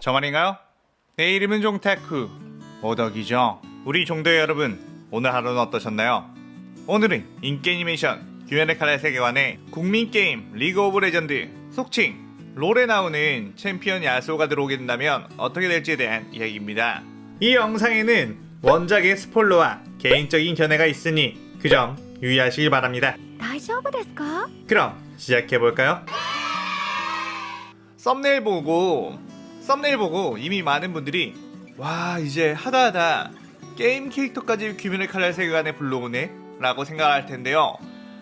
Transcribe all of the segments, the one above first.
저 말인가요? 내 이름은 종타쿠 오덕이죠. 우리 종도의 여러분, 오늘 하루는 어떠셨나요? 오늘은 인기 애니메이션 귀멸의 칼날 세계관의 국민게임 리그 오브 레전드, 속칭 롤에 나오는 챔피언 야수호가 들어오게 된다면 어떻게 될지에 대한 이야기입니다. 이 영상에는 원작의 스포일러와 개인적인 견해가 있으니 그 점 유의하시길 바랍니다. 大丈夫ですか? 그럼 시작해볼까요? 썸네일 보고 이미 많은 분들이 와, 이제 하다하다 게임 캐릭터까지 귀멸의 칼날 세계관에 불러오네 라고 생각할 텐데요.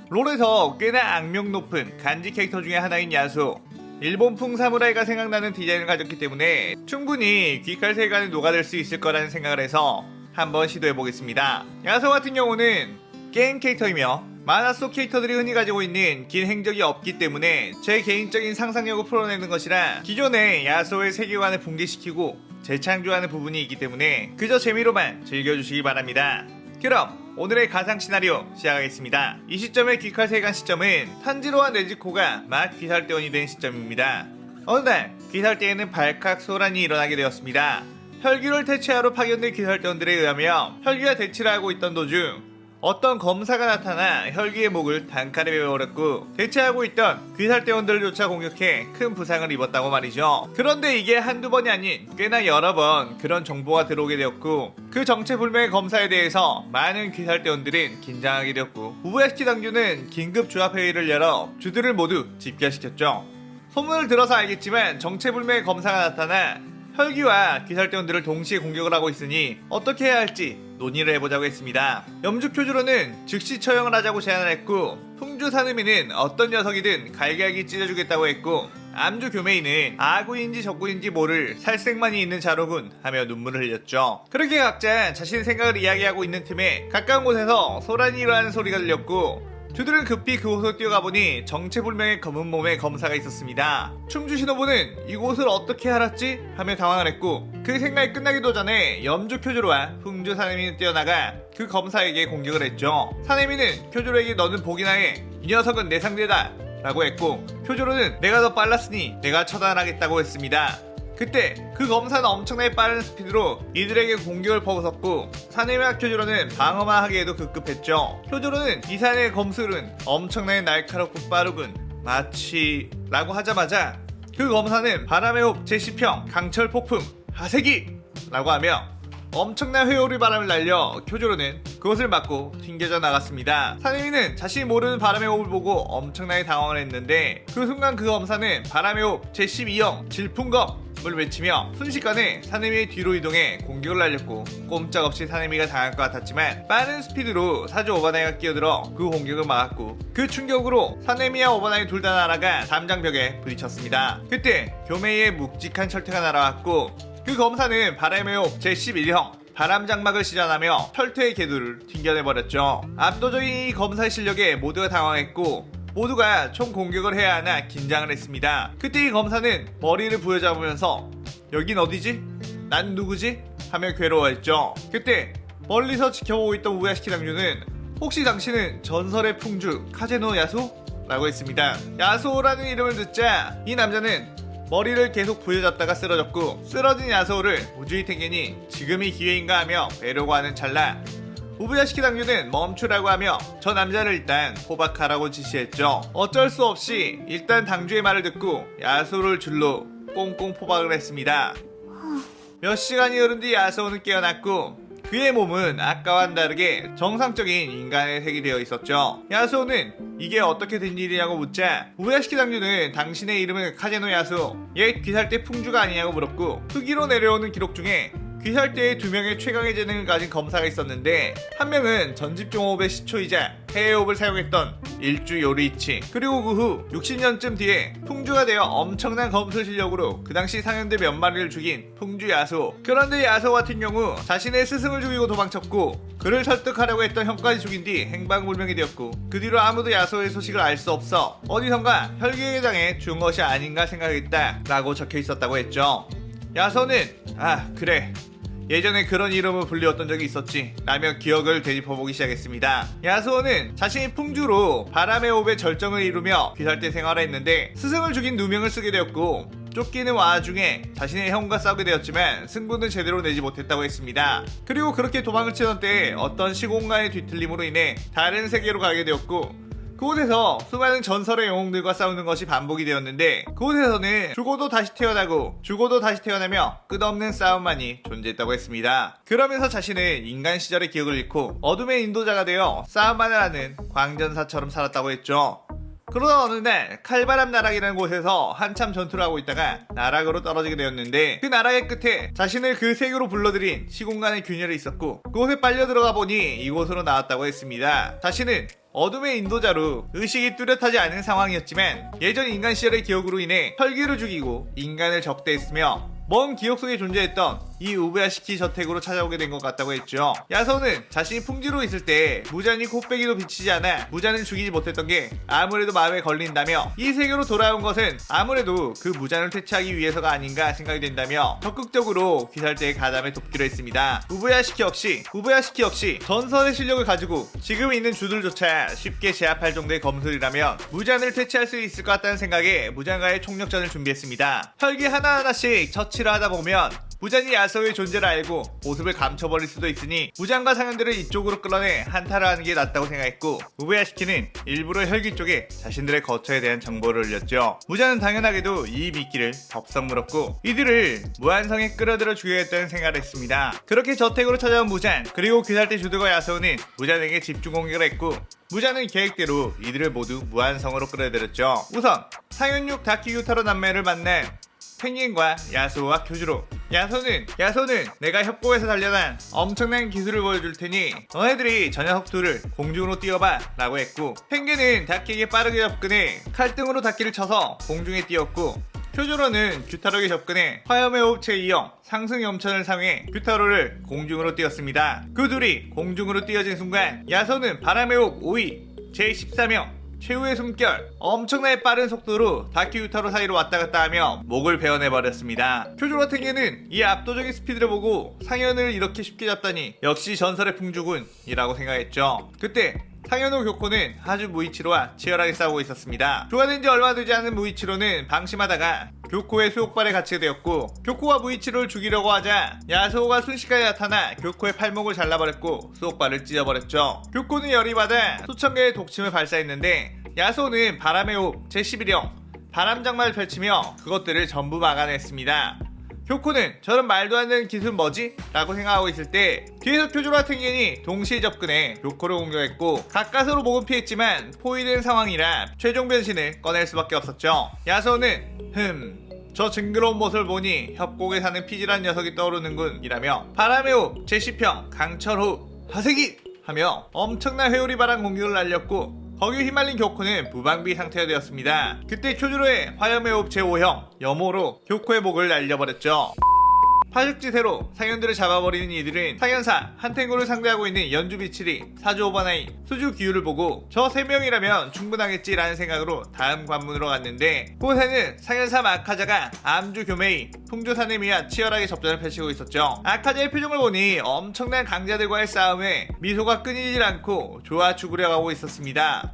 롤에서 꽤나 악명 높은 간지 캐릭터 중에 하나인 야수, 일본풍 사무라이가 생각나는 디자인을 가졌기 때문에 충분히 귀칼 세계관에 녹아들 수 있을 거라는 생각을 해서 한번 시도해보겠습니다. 야수 같은 경우는 게임 캐릭터이며 만화 속 캐릭터들이 흔히 가지고 있는 긴 행적이 없기 때문에 제 개인적인 상상력을 풀어내는 것이라 기존의 야수의 세계관을 붕괴시키고 재창조하는 부분이 있기 때문에 그저 재미로만 즐겨주시기 바랍니다. 그럼 오늘의 가상 시나리오 시작하겠습니다. 이 시점의 귀칼 세계관 시점은 탄지로와 네즈코가 막 귀살대원이 된 시점입니다. 어느 날 귀살대에는 발칵 소란이 일어나게 되었습니다. 혈귀를 퇴치하러 파견된 귀살대원들에 의하면 혈귀와 대치를 하고 있던 도중 어떤 검사가 나타나 혈귀의 목을 단칼에 베어버렸고 대체하고 있던 귀살대원들을 쫓아 공격해 큰 부상을 입었다고 말이죠. 그런데 이게 한두 번이 아닌 꽤나 여러 번 그런 정보가 들어오게 되었고 그 정체불명의 검사에 대해서 많은 귀살대원들은 긴장하게 되었고 우부야시키 당주는 긴급 조합회의를 열어 주들을 모두 집결시켰죠. 소문을 들어서 알겠지만 정체불명의 검사가 나타나 혈귀와 귀살대원들을 동시에 공격을 하고 있으니 어떻게 해야 할지 논의를 해보자고 했습니다. 염주 표주로는 즉시 처형을 하자고 제안을 했고 풍주 사느미는 어떤 녀석이든 갈기갈기 찢어주겠다고 했고 암주 교메이는 아구인지 적구인지 모를 살색만이 있는 자로군 하며 눈물을 흘렸죠. 그렇게 각자 자신의 생각을 이야기하고 있는 틈에 가까운 곳에서 소란이 일어나는 소리가 들렸고 주들은 급히 그곳으로 뛰어가보니 정체불명의 검은 몸의 검사가 있었습니다. 충주 신호부는 이곳을 어떻게 알았지? 하며 당황을 했고 그 생각이 끝나기도 전에 염주 표주로와 풍주 사내미는 뛰어나가 그 검사에게 공격을 했죠. 사내미는 표주로에게 너는 복이나 해, 이 녀석은 내 상대다 라고 했고 표주로는 내가 더 빨랐으니 내가 처단하겠다고 했습니다. 그때 그 검사는 엄청나게 빠른 스피드로 이들에게 공격을 퍼붓었고 사내미와 표주로는 방어만 하기에도 급급했죠. 표주로는 이 사내의 검술은 엄청나게 날카롭고 빠르군 마치 라고 하자마자 그 검사는 바람의 호흡 제10평 강철 폭풍 하세기 라고 하며 엄청난 회오리 바람을 날려 표주로는 그것을 맞고 튕겨져 나갔습니다. 사내미는 자신이 모르는 바람의 호흡을 보고 엄청나게 당황을 했는데 그 순간 그 검사는 바람의 호흡 제12형 질풍검 을 외치며 순식간에 사내미의 뒤로 이동해 공격을 날렸고 꼼짝없이 사내미가 당할 것 같았지만 빠른 스피드로 사주 오바나이가 끼어들어 그 공격을 막았고 그 충격으로 사내미와 오바나이 둘 다 날아가 담장벽에 부딪혔습니다. 그때 교메이의 묵직한 철퇴가 날아왔고 그 검사는 바람의 호흡 제11형 바람장막을 시전하며 철퇴의 궤도를 튕겨내버렸죠. 압도적인 이 검사의 실력에 모두가 당황했고 모두가 총 공격을 해야 하나 긴장을 했습니다. 그때 이 검사는 머리를 부여잡으면서 여긴 어디지? 난 누구지? 하며 괴로워했죠. 그때 멀리서 지켜보고 있던 우부야시키 당주는 혹시 당신은 전설의 풍주 카제노 야수? 라고 했습니다. 야수라는 이름을 듣자 이 남자는 머리를 계속 부여잡다가 쓰러졌고 쓰러진 야수를 우주히 탱겐이 지금이 기회인가 하며 배려고 하는 찰나 우부야시키 당주는 멈추라고 하며 저 남자를 일단 포박하라고 지시했죠. 어쩔 수 없이 일단 당주의 말을 듣고 야수를 줄로 꽁꽁 포박을 했습니다. 몇 시간이 흐른 뒤 야수는 깨어났고 그의 몸은 아까와는 다르게 정상적인 인간의 색이 되어 있었죠. 야수는 이게 어떻게 된 일이냐고 묻자 우부야시키 당주는 당신의 이름은 카제노 야수, 옛 귀살대 풍주가 아니냐고 물었고 후기로 내려오는 기록 중에 귀살대에 2명의 최강의 재능을 가진 검사가 있었는데 한 명은 전집종호흡의 시초이자 해외호흡을 사용했던 일주 요리이치, 그리고 그 후 60년쯤 뒤에 풍주가 되어 엄청난 검술 실력으로 그 당시 상현대 몇 마리를 죽인 풍주 야수. 그런데 야수 같은 경우 자신의 스승을 죽이고 도망쳤고 그를 설득하려고 했던 형까지 죽인 뒤 행방불명이 되었고 그 뒤로 아무도 야수의 소식을 알 수 없어 어디선가 혈기에 당해 죽은 것이 아닌가 생각했다 라고 적혀 있었다고 했죠. 야수는 그래, 예전에 그런 이름으로 불리웠던 적이 있었지 라며 기억을 되짚어보기 시작했습니다. 야수오는 자신이 풍주로 바람의 호흡의 절정을 이루며 귀살대 생활을 했는데 스승을 죽인 누명을 쓰게 되었고 쫓기는 와중에 자신의 형과 싸우게 되었지만 승부는 제대로 내지 못했다고 했습니다. 그리고 그렇게 도망을 치던 때에 어떤 시공간의 뒤틀림으로 인해 다른 세계로 가게 되었고 그곳에서 수많은 전설의 영웅들과 싸우는 것이 반복이 되었는데 그곳에서는 죽어도 다시 태어나고 죽어도 다시 태어나며 끝없는 싸움만이 존재했다고 했습니다. 그러면서 자신은 인간 시절의 기억을 잃고 어둠의 인도자가 되어 싸움만을 하는 광전사처럼 살았다고 했죠. 그러다 어느 날 칼바람 나락이라는 곳에서 한참 전투를 하고 있다가 나락으로 떨어지게 되었는데 그 나락의 끝에 자신을 그 세계로 불러들인 시공간의 균열이 있었고 그곳에 빨려 들어가 보니 이곳으로 나왔다고 했습니다. 자신은 어둠의 인도자로 의식이 뚜렷하지 않은 상황이었지만 예전 인간 시절의 기억으로 인해 혈기를 죽이고 인간을 적대했으며 먼 기억 속에 존재했던 이 우부야시키 저택으로 찾아오게 된 것 같다고 했죠. 야서는 자신이 풍지로 있을 때 무잔이 코빼기도 비치지 않아 무잔을 죽이지 못했던 게 아무래도 마음에 걸린다며 이 세계로 돌아온 것은 아무래도 그 무잔을 퇴치하기 위해서가 아닌가 생각이 된다며 적극적으로 귀살대의 가담에 돕기로 했습니다. 우부야시키 역시 전설의 실력을 가지고 지금 있는 주들조차 쉽게 제압할 정도의 검술이라면 무잔을 퇴치할 수 있을 것 같다는 생각에 무잔과의 총력전을 준비했습니다. 혈기 하나하나씩 처치를 하다 보면 무잔이 야서의 존재를 알고 모습을 감춰버릴 수도 있으니 무잔과 상현들을 이쪽으로 끌어내 한타를 하는 게 낫다고 생각했고 우부야시키는 일부러 혈기 쪽에 자신들의 거처에 대한 정보를 올렸죠. 무잔은 당연하게도 이 미끼를 덥석 물었고 이들을 무한성에 끌어들여 죽여야겠다는 생각을 했습니다. 그렇게 저택으로 찾아온 무잔 그리고 귀살대 주드과 야서는 무잔에게 집중 공격을 했고 무잔은 계획대로 이들을 모두 무한성으로 끌어들였죠. 우선 상현육 다키유타로 남매를 만난 펭귄과 야수와 교주로 야소는 내가 협곡에서 단련한 엄청난 기술을 보여줄 테니 너네들이 저 녀석 둘을 공중으로 띄워봐 라고 했고 펭귄은 다키에게 빠르게 접근해 칼등으로 다키를 쳐서 공중에 띄웠고 교주로는 규타로에게 접근해 화염의 호흡 제2형 상승 염천을 사용해 규타로를 공중으로 띄웠습니다. 그 둘이 공중으로 띄어진 순간 야소는 바람의 호흡 5위 제13형 최후의 숨결 엄청나게 빠른 속도로 다키유타로 사이로 왔다갔다 하며 목을 베어내버렸습니다. 교주 같은 경우는 이 압도적인 스피드를 보고 상현을 이렇게 쉽게 잡다니 역시 전설의 풍주군 이라고 생각했죠. 그때 상현호 교코는 하주 무이치로와 치열하게 싸우고 있었습니다. 교화된 지 얼마 되지 않은 무이치로는 방심하다가 교코의 수옥발에 갇히게 되었고 교코가 무이치로를 죽이려고 하자 야소가 순식간에 나타나 교코의 팔목을 잘라버렸고 수옥발을 찢어버렸죠. 교코는 열이 받아 수천 개의 독침을 발사했는데 야소는 바람의 호흡 제11형 바람장마를 펼치며 그것들을 전부 막아냈습니다. 교코는 저런 말도 안 되는 기술 뭐지? 라고 생각하고 있을 때 뒤에서 교주와 탱겐이 동시에 접근해 교코를 공격했고 가까스로 목은 피했지만 포위된 상황이라 최종 변신을 꺼낼 수밖에 없었죠. 야소는 저 징그러운 모습을 보니 협곡에 사는 피지란 녀석이 떠오르는군 이라며 바람의 호흡 제10형 강철 호흡 화세기 하며 엄청난 회오리 바람 공격을 날렸고 거기에 휘말린 교코는 무방비 상태가 되었습니다. 그때 쿄주로의 화염의 호흡 제5형 염호로 교코의 목을 날려버렸죠. 파죽지세로 상현들을 잡아버리는 이들은 상현사 한탱고를 상대하고 있는 연주 비칠이 사주 오바나이 수주 기우를 보고 저 3명이라면 충분하겠지라는 생각으로 다음 관문으로 갔는데 그곳에는 상현사 아카자가 암주 교메이 풍주 사네미와 치열하게 접전을 펼치고 있었죠. 아카자의 표정을 보니 엄청난 강자들과의 싸움에 미소가 끊이질 않고 좋아 죽으려고 있었습니다.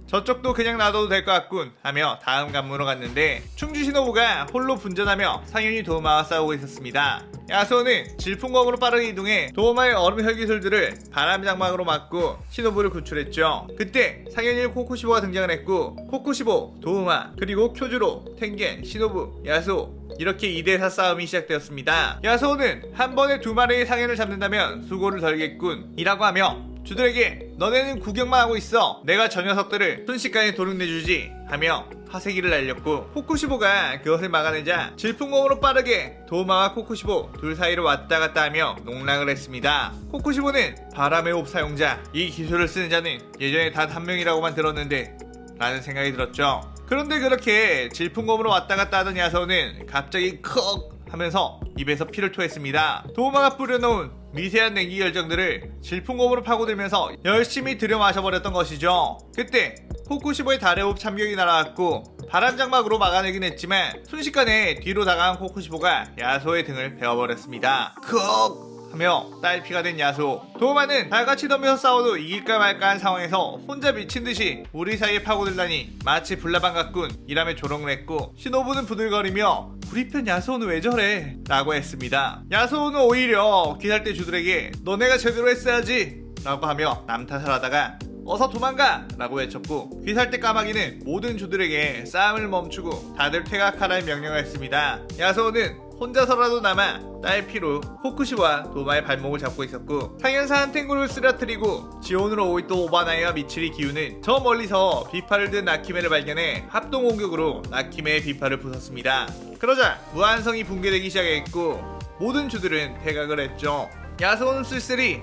저쪽도 그냥 놔둬도 될 것 같군 하며 다음 관문으로 갔는데 충주 시노부가 홀로 분전하며 상현이 도우마와 싸우고 있었습니다. 야소는 질풍검으로 빠르게 이동해 도우마의 얼음 혈기술들을 바람장막으로 막고 시노부를 구출했죠. 그때 상현이 코쿠시보가 등장을 했고 코쿠시보, 도우마, 그리고 쿄주로, 텐겐, 시노부, 야소 이렇게 2대4 싸움이 시작되었습니다. 야소는 한 번에 2마리의 상현을 잡는다면 수고를 덜겠군 이라고 하며 주들에게 너네는 구경만 하고 있어 내가 저 녀석들을 순식간에 도륙내주지 하며 화세기를 날렸고 코쿠시보가 그것을 막아내자 질풍공으로 빠르게 도우마와 코쿠시보 둘 사이로 왔다갔다 하며 농락을 했습니다. 코쿠시보는 바람의 호흡 사용자 이 기술을 쓰는 자는 예전에 단 한 명이라고만 들었는데 라는 생각이 들었죠. 그런데 그렇게 질풍검으로 왔다갔다 하던 야서는 갑자기 컥 하면서 입에서 피를 토했습니다. 도우마가 뿌려놓은 미세한 냉기 결정들을 질풍검으로 파고들면서 열심히 들여 마셔버렸던 것이죠. 그때 코쿠시보의 달의 호흡 참격이 날아왔고 바람장막으로 막아내긴 했지만 순식간에 뒤로 다가간 코쿠시보가 야소의 등을 베어버렸습니다. 크억! 하며 딸피가 된 야소. 도마는 달같이 덤벼서 싸워도 이길까 말까 한 상황에서 혼자 미친듯이 우리 사이에 파고들다니 마치 불나방 같군 이라며 조롱을 했고 시노부는 부들거리며 우리 편 야소는 왜 저래? 라고 했습니다. 야소는 오히려 기살대 주들에게 너네가 제대로 했어야지 라고 하며 남 탓을 하다가 어서 도망가! 라고 외쳤고 귀살대 까마귀는 모든 주들에게 싸움을 멈추고 다들 퇴각하라는 명령을 했습니다. 야소는 혼자서라도 남아 딸피로 코쿠시와 도마의 발목을 잡고 있었고 상현사 한탱구를 쓰러뜨리고 지온으로 오고 있던 오바나이와 미칠이 기우는 저 멀리서 비파를 든 나키메를 발견해 합동 공격으로 나키메의 비파를 부쉈습니다. 그러자 무한성이 붕괴되기 시작했고 모든 주들은 퇴각을 했죠. 야소는 쓸쓸히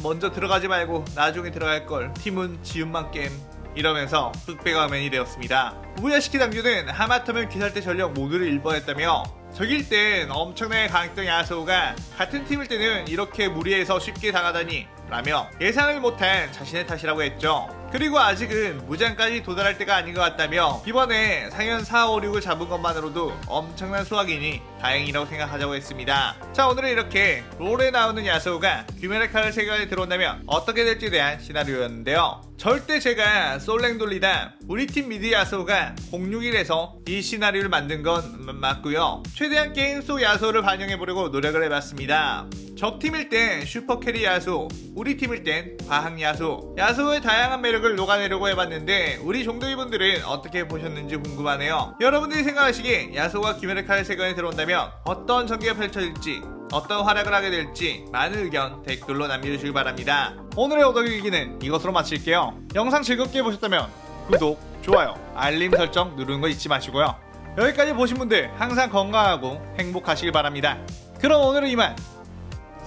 먼저 들어가지 말고 나중에 들어갈걸 팀은 지음만 겜 이러면서 흑백화면이 되었습니다. 우부야시키 당주는 하마터면 귀살대 전력 모두를 잃어버렸다며 적일 땐 엄청나게 강했던 야소가 같은 팀일 때는 이렇게 무리해서 쉽게 당하다니 라며 예상을 못한 자신의 탓이라고 했죠. 그리고 아직은 무장까지 도달할 때가 아닌 것 같다며 이번에 상현 4, 5, 6을 잡은 것만으로도 엄청난 수확이니 다행이라고 생각하자고 했습니다. 자, 오늘은 이렇게 롤에 나오는 야소가 귀멸의 칼날 세계관에 들어온다면 어떻게 될지에 대한 시나리오였는데요. 절대 제가 솔랭 돌리다 우리 팀 미드 야소가 061에서 이 시나리오를 만든 건 맞고요. 최대한 게임 속 야소를 반영해보려고 노력을 해봤습니다. 적팀일 땐 슈퍼캐리 야소, 우리 팀일 땐 과학 야소, 야소의 다양한 매력을 녹아내려고 해봤는데 우리 종도이분들은 어떻게 보셨는지 궁금하네요. 여러분들이 생각하시기에 야소가 귀멸의 칼날 세계관에 들어온다면 어떤 전개가 펼쳐질지, 어떤 활약을 하게 될지 많은 의견 댓글로 남겨주시기 바랍니다. 오늘의 오덕일기는 이것으로 마칠게요. 영상 즐겁게 보셨다면 구독, 좋아요, 알림 설정 누르는 거 잊지 마시고요. 여기까지 보신 분들 항상 건강하고 행복하시길 바랍니다. 그럼 오늘은 이만.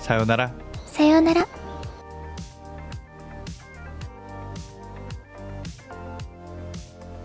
사요나라. 사요나라.